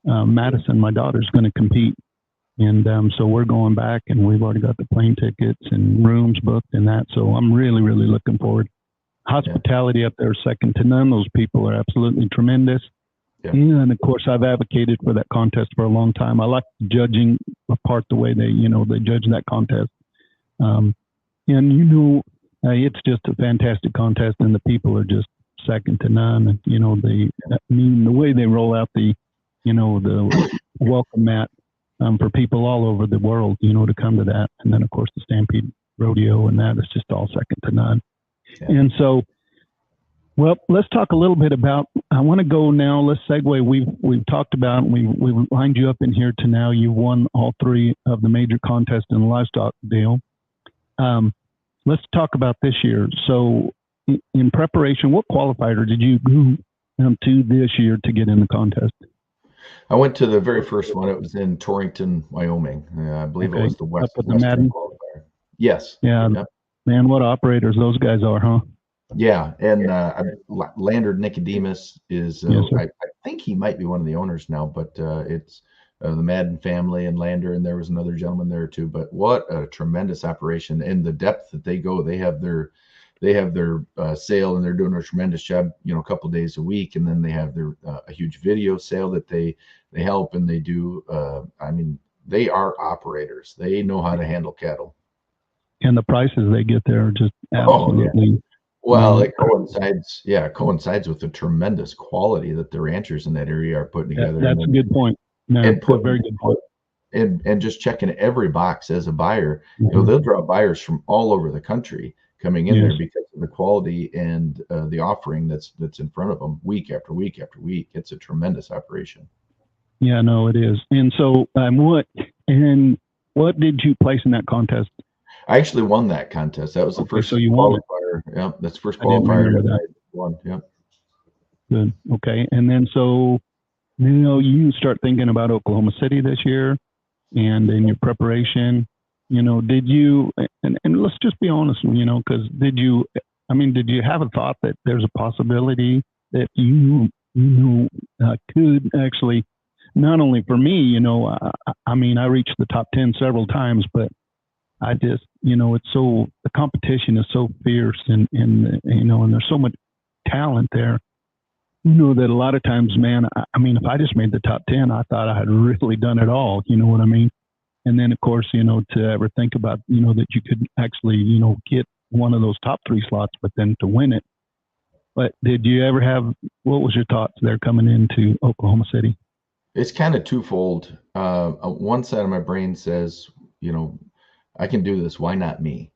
Madison, my daughter's going to compete. And so we're going back, and we've already got the plane tickets and rooms booked and that. So I'm really, really looking forward. Hospitality up there is second to none. Those people are absolutely tremendous. Yeah. And of course, I've advocated for that contest for a long time. I like judging apart the way they judge that contest. And it's just a fantastic contest, and the people are just second to none. And the way they roll out the welcome mat for people all over the world, to come to that, and then of course the Stampede Rodeo, and that is just all second to none. Yeah. And so, well, let's talk a little bit about. I want to go now. Let's segue. We've talked about. We've lined you up in here to now. You've won all three of the major contests in the livestock deal. Let's talk about this year. So, in preparation, what qualifier did you go to this year to get in the contest? I went to the very first one. It was in Torrington, Wyoming. I believe it was the Western qualifier. Yes. Yeah. Yep. Man, what operators those guys are, huh? Yeah, and Lander Nicodemus is. Yes, I think he might be one of the owners now, but it's the Madden family and Lander, and there was another gentleman there too. But what a tremendous operation, and the depth that they go. They have their sale, and they're doing a tremendous job. A couple days a week, and then they have their a huge video sale that they help, and they do. They are operators. They know how to handle cattle. And the prices they get there are just absolutely. Yeah. Well, it coincides with the tremendous quality that the ranchers in that area are putting together. That's a good point. No, that's a very good point. And just checking every box as a buyer. Mm-hmm. They'll draw buyers from all over the country coming in there because of the quality and the offering that's in front of them week after week after week. It's a tremendous operation. Yeah, no, it is. And so, what did you place in that contest? I actually won that contest. That was the first qualifier. Yeah, that's the first qualifier that I won. Yeah. Good. Okay. And then you start thinking about Oklahoma City this year, and in your preparation, did you? And let's just be honest, because did you have a thought that there's a possibility that you could actually, not only for me, I reached the top 10 several times, but I just, it's so, the competition is so fierce and there's so much talent there, that a lot of times, man, if I just made the top 10, I thought I had really done it all, you know what I mean? And then of course, to ever think about, that you could actually, get one of those top 3 slots, but then to win it. But did you ever what was your thoughts there coming into Oklahoma City? It's kind of twofold. One side of my brain says, I can do this. Why not me?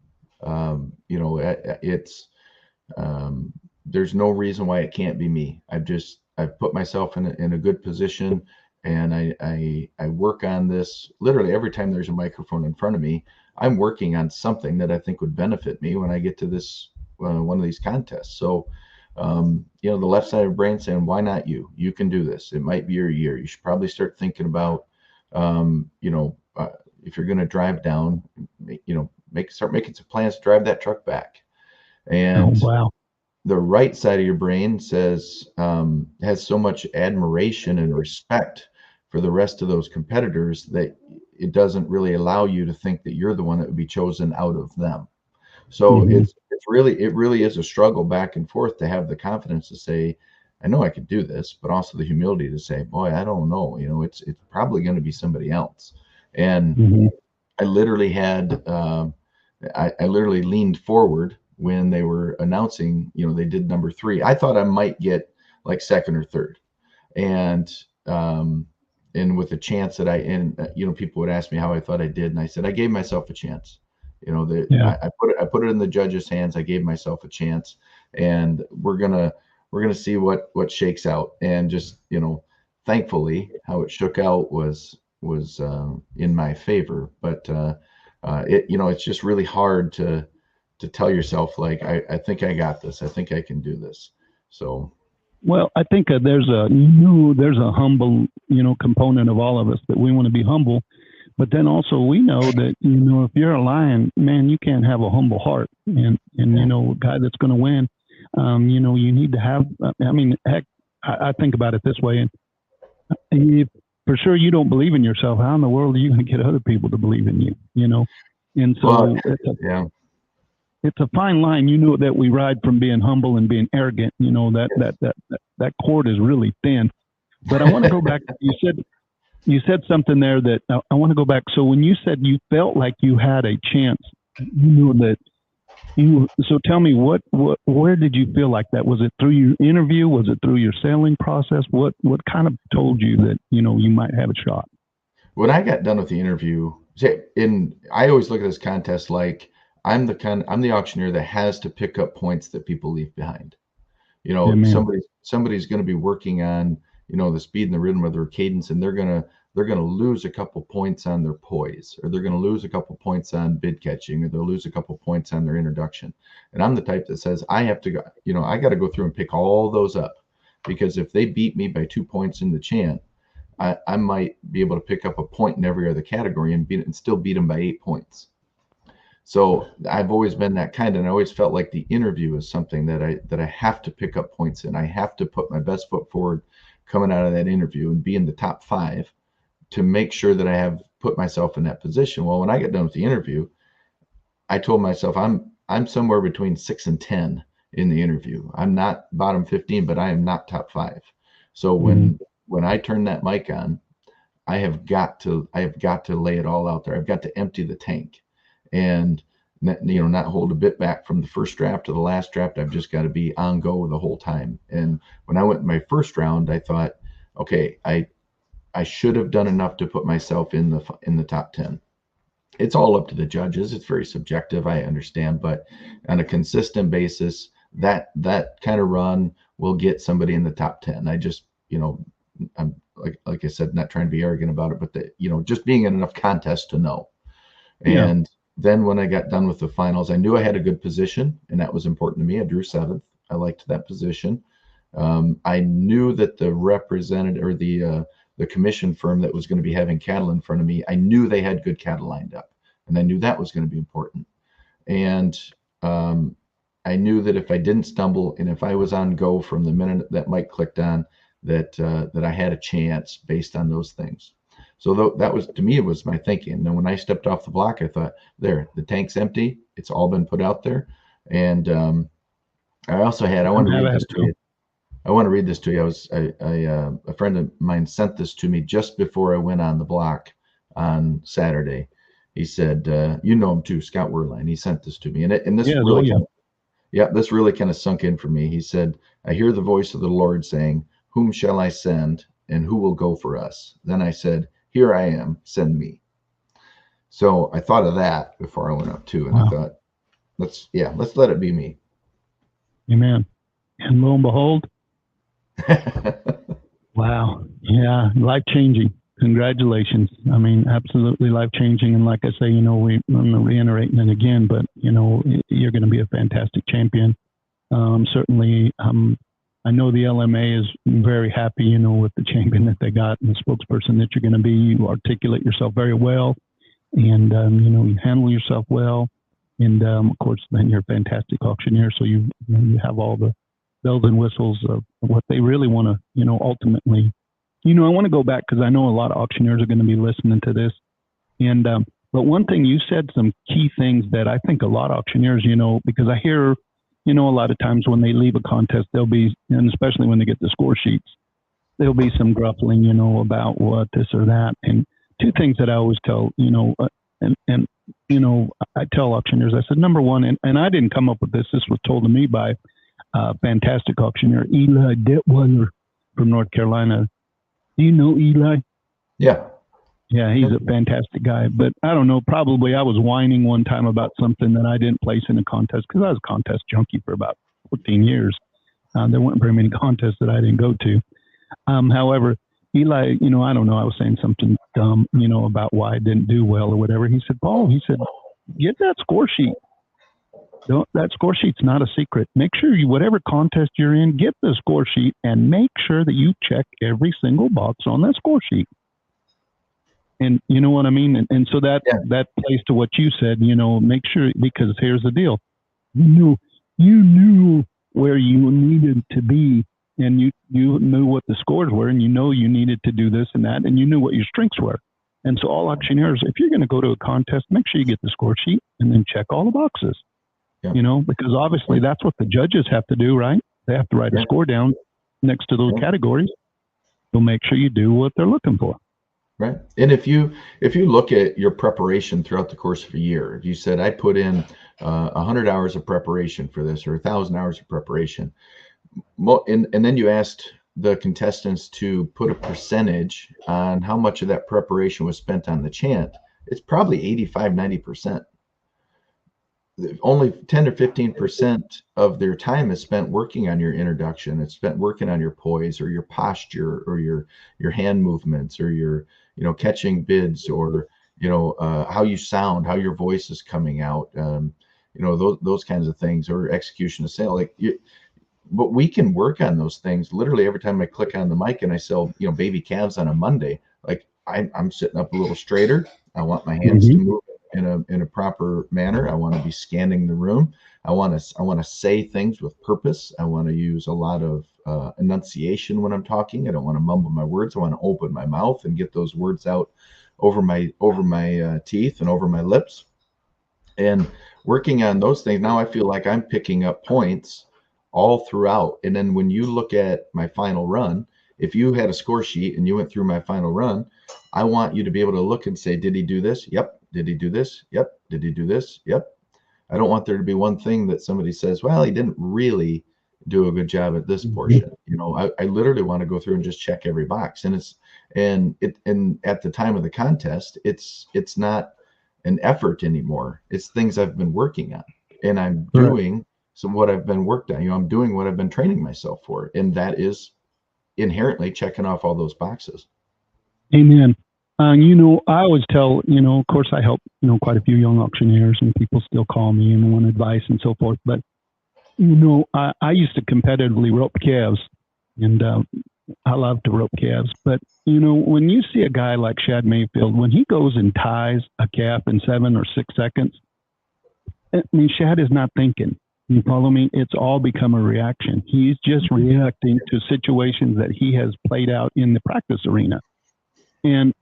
There's no reason why it can't be me. I've put myself in a good position, and I work on this literally every time there's a microphone in front of me. I'm working on something that I think would benefit me when I get to this one of these contests. So, the left side of the brain saying, why not you? You can do this. It might be your year. You should probably start thinking about, if you're going to drive down, start making some plans to drive that truck back. And the right side of your brain says, has so much admiration and respect for the rest of those competitors that it doesn't really allow you to think that you're the one that would be chosen out of them. So it really is a struggle back and forth to have the confidence to say, I know I could do this, but also the humility to say, boy, I don't know, it's probably going to be somebody else. And I literally had, I literally leaned forward when they were announcing, they did number 3. I thought I might get like second or third. And with a chance that people would ask me how I thought I did. And I said, I gave myself a chance. I put it in the judges' hands. I gave myself a chance, and we're going to see what shakes out. And just, thankfully how it shook out was in my favor, but it's just really hard to tell yourself, like, I think I got this. I think I can do this. So, well, I think there's a humble, component of all of us, that we want to be humble, but then also we know that, if you're a lion, man, you can't have a humble heart, and a guy that's going to win, you need to have, heck, I think about it this way. And if for sure you don't believe in yourself, how in the world are you going to get other people to believe in you? You know, and so it's a fine line, you know, that we ride from being humble and being arrogant. You know, that cord is really thin. But I want to go back. You said something there that I want to go back. So when you said you felt like you had a chance, you knew that so tell me where did you feel like that? Was it through your interview? Was it through your selling process? What kind of told you that, you know, you might have a shot? When I got done with the interview, I always look at this contest like I'm the auctioneer that has to pick up points that people leave behind. You know, somebody's going to be working on, you know, the speed and the rhythm of their cadence, and they're going to lose a couple points on their poise, or they're going to lose a couple points on bid catching, or they'll lose a couple points on their introduction. And I'm the type that says I have to go, you know, I got to go through and pick all those up, because if they beat me by 2 points in the chant, I might be able to pick up a point in every other category and still beat them by 8 points. So I've always been that kind, and I always felt like the interview is something that I have to pick up points in. I have to put my best foot forward coming out of that interview and be in the top 5 to make sure that I have put myself in that position. Well, when I got done with the interview, I told myself I'm somewhere between 6 and 10 in the interview. I'm not bottom 15, but I am not top 5. So when I turn that mic on, I have got to lay it all out there. I've got to empty the tank, and not hold a bit back from the first draft to the last draft. I've just got to be on go the whole time. And when I went in my first round, I thought, okay, I should have done enough to put myself in the top 10. It's all up to the judges. It's very subjective, I understand, but on a consistent basis, that kind of run will get somebody in the top 10. I just, I'm like I said, not trying to be arrogant about it, but just being in enough contests to know. And then when I got done with the finals, I knew I had a good position, and that was important to me. I drew 7th. I liked that position. I knew that the representative, or the commission firm that was going to be having cattle in front of me, I knew they had good cattle lined up, and I knew that was going to be important. And I knew that if I didn't stumble, and if I was on go from the minute that mic clicked on, that I had a chance based on those things. So that was, to me, it was my thinking. And then when I stepped off the block, I thought, there, the tank's empty. It's all been put out there. And I also had, I want to read this to you. I want to read this to you. A friend of mine sent this to me just before I went on the block on Saturday. He said, you know him too, Scott Werline. He sent this to me. And this this really kind of sunk in for me. He said, I hear the voice of the Lord saying, whom shall I send, and who will go for us? Then I said, here I am, send me. So I thought of that before I went up too. And I thought, let's let it be me. Amen. And lo and behold, wow. Yeah. Life-changing. Congratulations. I mean, absolutely life-changing. And like I say, I'm reiterating it again, but you're going to be a fantastic champion. Certainly, I know the LMA is very happy, with the champion that they got and the spokesperson that you're going to be. You articulate yourself very well, and you handle yourself well, and of course, then you're a fantastic auctioneer. So you have all the bells and whistles of what they really want to, ultimately. I want to go back because I know a lot of auctioneers are going to be listening to this, and but one thing you said, some key things that I think a lot of auctioneers, because I hear. A lot of times when they leave a contest, there'll be, and especially when they get the score sheets, there'll be some gruffling, about what this or that. And two things that I always tell, I tell auctioneers, I said, number one, and I didn't come up with this. This was told to me by a fantastic auctioneer, Eli Detweiler from North Carolina. Do you know Eli? Yeah. Yeah, he's a fantastic guy. But I don't know, probably I was whining one time about something that I didn't place in a contest because I was a contest junkie for about 14 years. There weren't very many contests that I didn't go to. However, Eli, I don't know, I was saying something dumb, about why I didn't do well or whatever. He said, Paul, get that score sheet. That score sheet's not a secret. Make sure whatever contest you're in, get the score sheet and make sure that you check every single box on that score sheet. And you know what I mean? And so that plays to what you said, make sure, because here's the deal. You knew where you needed to be and you knew what the scores were, and you needed to do this and that, and you knew what your strengths were. And so all auctioneers, if you're going to go to a contest, make sure you get the score sheet and then check all the boxes. Yeah. Because obviously that's what the judges have to do, right? They have to write a score down next to those categories. So make sure you do what they're looking for. Right. And if you look at your preparation throughout the course of a year, if you said, I put in 100 hours of preparation for this, or 1,000 hours of preparation, and then you asked the contestants to put a percentage on how much of that preparation was spent on the chant, it's probably 85, 90%. Only 10 or 15% of their time is spent working on your introduction. It's spent working on your poise or your posture or your hand movements or your, catching bids or, how you sound, how your voice is coming out, those kinds of things, or execution of sale. But we can work on those things literally every time I click on the mic and I sell, baby calves on a Monday. Like I'm sitting up a little straighter. I want my hands to move in a proper manner. I want to be scanning the room. I want to say things with purpose. I want to use a lot of enunciation when I'm talking. I don't want to mumble my words. I want to open my mouth and get those words out over my teeth and over my lips. And working on those things, now I feel like I'm picking up points all throughout. And then when you look at my final run, if you had a score sheet and you went through my final run, I want you to be able to look and say, did he do this? Yep. Did he do this? Yep. Did he do this? Yep. I don't want there to be one thing that somebody says, well, he didn't really do a good job at this portion. I literally want to go through and just check every box. And at the time of the contest, it's not an effort anymore. It's things I've been working on, and I'm doing what I've been worked on. I'm doing what I've been training myself for. And that is inherently checking off all those boxes. Amen. I always tell, of course I help, quite a few young auctioneers, and people still call me and want advice and so forth. But, I used to competitively rope calves, and I love to rope calves. But, when you see a guy like Shad Mayfield, when he goes and ties a calf in 7 or 6 seconds, Shad is not thinking. You follow me? It's all become a reaction. He's just reacting to situations that he has played out in the practice arena. And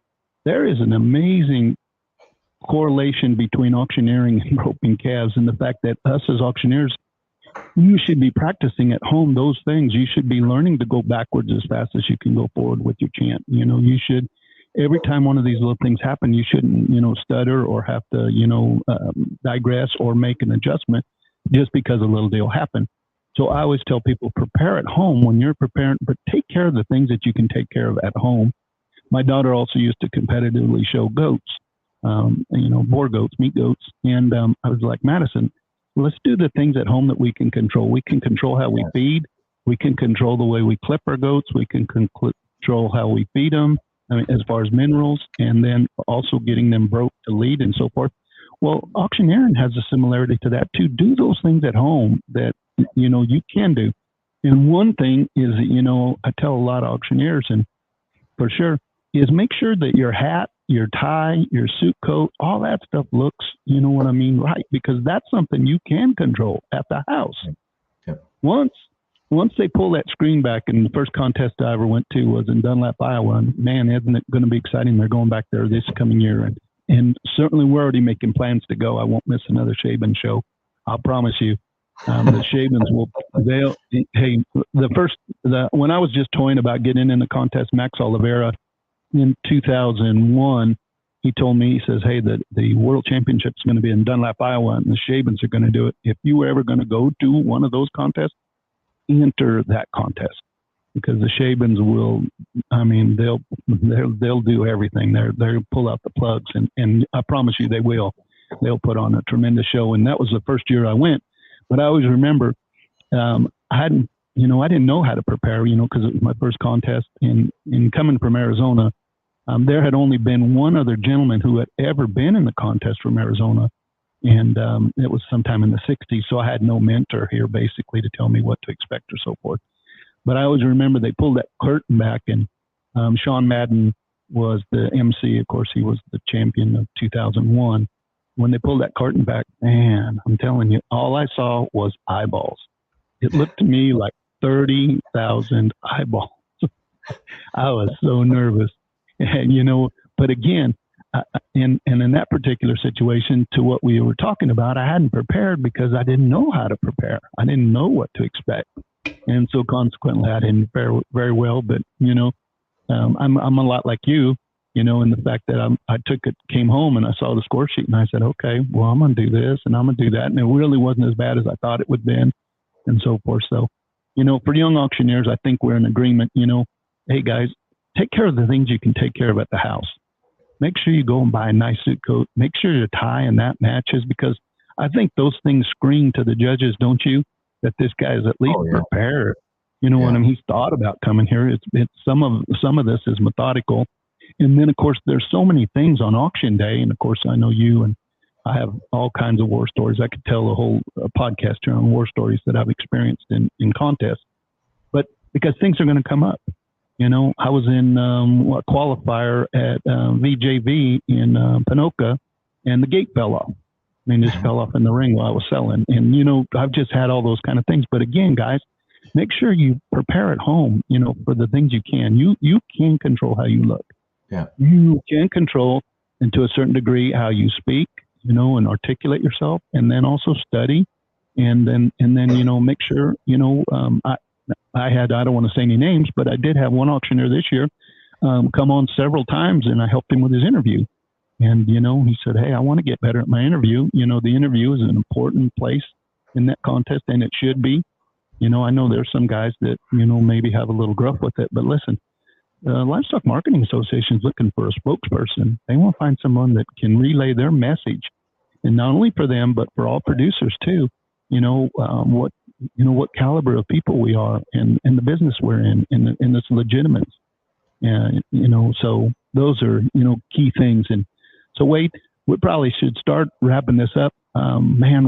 there is an amazing correlation between auctioneering and roping calves, and the fact that us as auctioneers, you should be practicing at home those things. You should be learning to go backwards as fast as you can go forward with your chant. You should, every time one of these little things happen, you shouldn't, stutter or have to, digress or make an adjustment just because a little deal happened. So I always tell people, prepare at home when you're preparing, but take care of the things that you can take care of at home. My daughter also used to competitively show goats, boar goats, meat goats. And I was like, Madison, let's do the things at home that we can control. We can control how we feed. We can control the way we clip our goats. We can control how we feed them, as far as minerals, and then also getting them broke to lead and so forth. Well, auctioneering has a similarity to that too. Do those things at home that, you can do. And one thing is, I tell a lot of auctioneers, and for sure, is make sure that your hat, your tie, your suit coat, all that stuff looks, right? Because that's something you can control at the house. Yep. Once they pull that screen back, and the first contest I ever went to was in Dunlap, Iowa, and man, isn't it going to be exciting? They're going back there this coming year. And certainly we're already making plans to go. I won't miss another Shaban show. I'll promise you. The Shabans when I was just toying about getting in the contest, Max Oliveira, in 2001, he told me, he says, hey, the World Championship is going to be in Dunlap, Iowa, and the Shabans are going to do it. If you were ever going to go to one of those contests, enter that contest, because the Shabans will, they'll do everything. They'll pull out the plugs, and I promise you they will. They'll put on a tremendous show. And that was the first year I went. But I always remember, I didn't know how to prepare, because it was my first contest. And coming from Arizona, there had only been one other gentleman who had ever been in the contest from Arizona. And it was sometime in the 60s. So I had no mentor here basically to tell me what to expect or so forth. But I always remember they pulled that curtain back, and Sean Madden was the MC. Of course, he was the champion of 2001. When they pulled that curtain back, man, I'm telling you, all I saw was eyeballs. It looked to me like 30,000 eyeballs. I was so nervous. And, but again, and in that particular situation, to what we were talking about, I hadn't prepared because I didn't know how to prepare. I didn't know what to expect. And so consequently, I didn't fare very well. But, I'm a lot like you, in the fact that I came home and I saw the score sheet and I said, okay, well, I'm going to do this and I'm going to do that. And it really wasn't as bad as I thought it would be and so forth. So, for young auctioneers, I think we're in agreement, hey guys, take care of the things you can take care of at the house. Make sure you go and buy a nice suit coat. Make sure your tie and that matches, because I think those things scream to the judges, don't you? That this guy is at least prepared. What I mean? He's thought about coming here. It's some of this is methodical. And then of course there's so many things on auction day. And of course I know you and I have all kinds of war stories. I could tell a whole podcast here on war stories that I've experienced in contests. But because things are going to come up. I was in a qualifier at VJV in Panoka, and the gate fell off. I mean, just fell off in the ring while I was selling. And, I've just had all those kind of things. But again, guys, make sure you prepare at home, for the things you can. You can control how you look. Yeah. You can control, and to a certain degree, how you speak, and articulate yourself, and then also study. And then, make sure, I don't want to say any names, but I did have one auctioneer this year come on several times, and I helped him with his interview. And, he said, hey, I want to get better at my interview. The interview is an important place in that contest, and it should be. I know there's some guys that, maybe have a little gruff with it, but listen, the Livestock Marketing Association is looking for a spokesperson. They want to find someone that can relay their message, and not only for them, but for all producers too. What caliber of people we are and the business we're in this legitimate. And, so those are, key things. And so Wade, we probably should start wrapping this up. Man,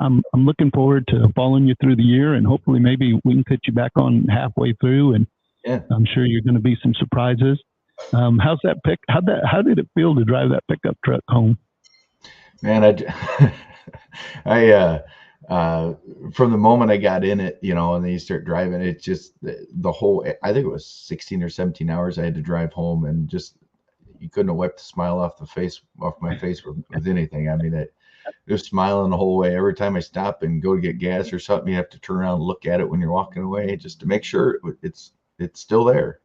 I'm looking forward to following you through the year, and hopefully maybe we can put you back on halfway through, and I'm sure you're going to be some surprises. How's that how did it feel to drive that pickup truck home? Man, I from the moment I got in it, and then you start driving, it just the whole, I think it was 16 or 17 hours I had to drive home, and just, you couldn't have wiped the smile off my face with anything. I mean, it was smiling the whole way. Every time I stop and go to get gas or something, you have to turn around and look at it when you're walking away, just to make sure it's still there,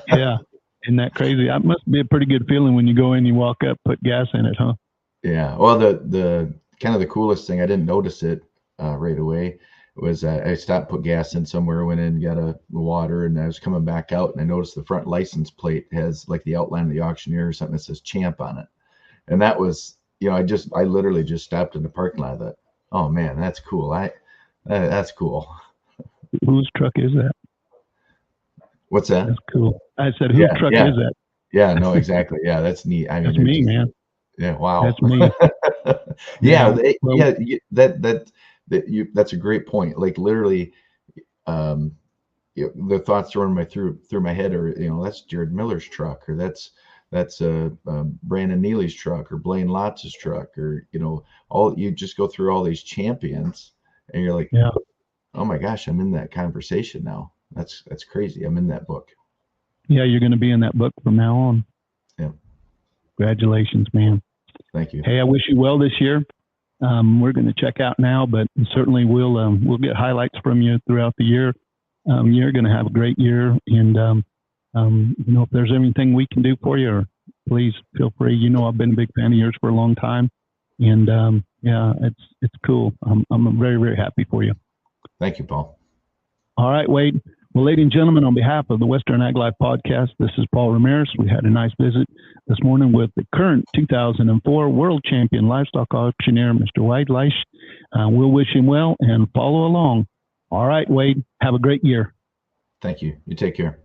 Yeah. Isn't that crazy? That must be a pretty good feeling when you go in, you walk up, put gas in it, huh? Yeah. Well, the kind of the coolest thing, I didn't notice it right away, was I stopped, put gas in somewhere, went in, got a water, and I was coming back out, and I noticed the front license plate has like the outline of the auctioneer or something that says Champ on it. And that was, I literally just stopped in the parking lot. I thought, oh man, that's cool. That's cool. Whose truck is that? What's that? That's cool. I said, whose truck is that? Yeah, no, exactly. Yeah, that's neat. I mean, that's me, man. Yeah, wow. That's me. That's a great point. Like literally, the thoughts running through my head are, that's Jared Miller's truck, or that's Brandon Neely's truck, or Blaine Lotz's truck, or you just go through all these champions, and you're like, oh my gosh, I'm in that conversation now. That's crazy. I'm in that book. Yeah, you're going to be in that book from now on. Yeah. Congratulations, man. Thank you. Hey, I wish you well this year. We're going to check out now, but certainly we'll get highlights from you throughout the year. You're going to have a great year, and if there's anything we can do for you, please feel free. I've been a big fan of yours for a long time, and it's cool. I'm very, very happy for you. Thank you, Paul. All right, Wade. Well, ladies and gentlemen, on behalf of the Western Ag Life Podcast, this is Paul Ramirez. We had a nice visit this morning with the current 2004 World Champion Livestock Auctioneer, Mr. Wade Leist. We'll wish him well and follow along. All right, Wade, have a great year. Thank you. You take care.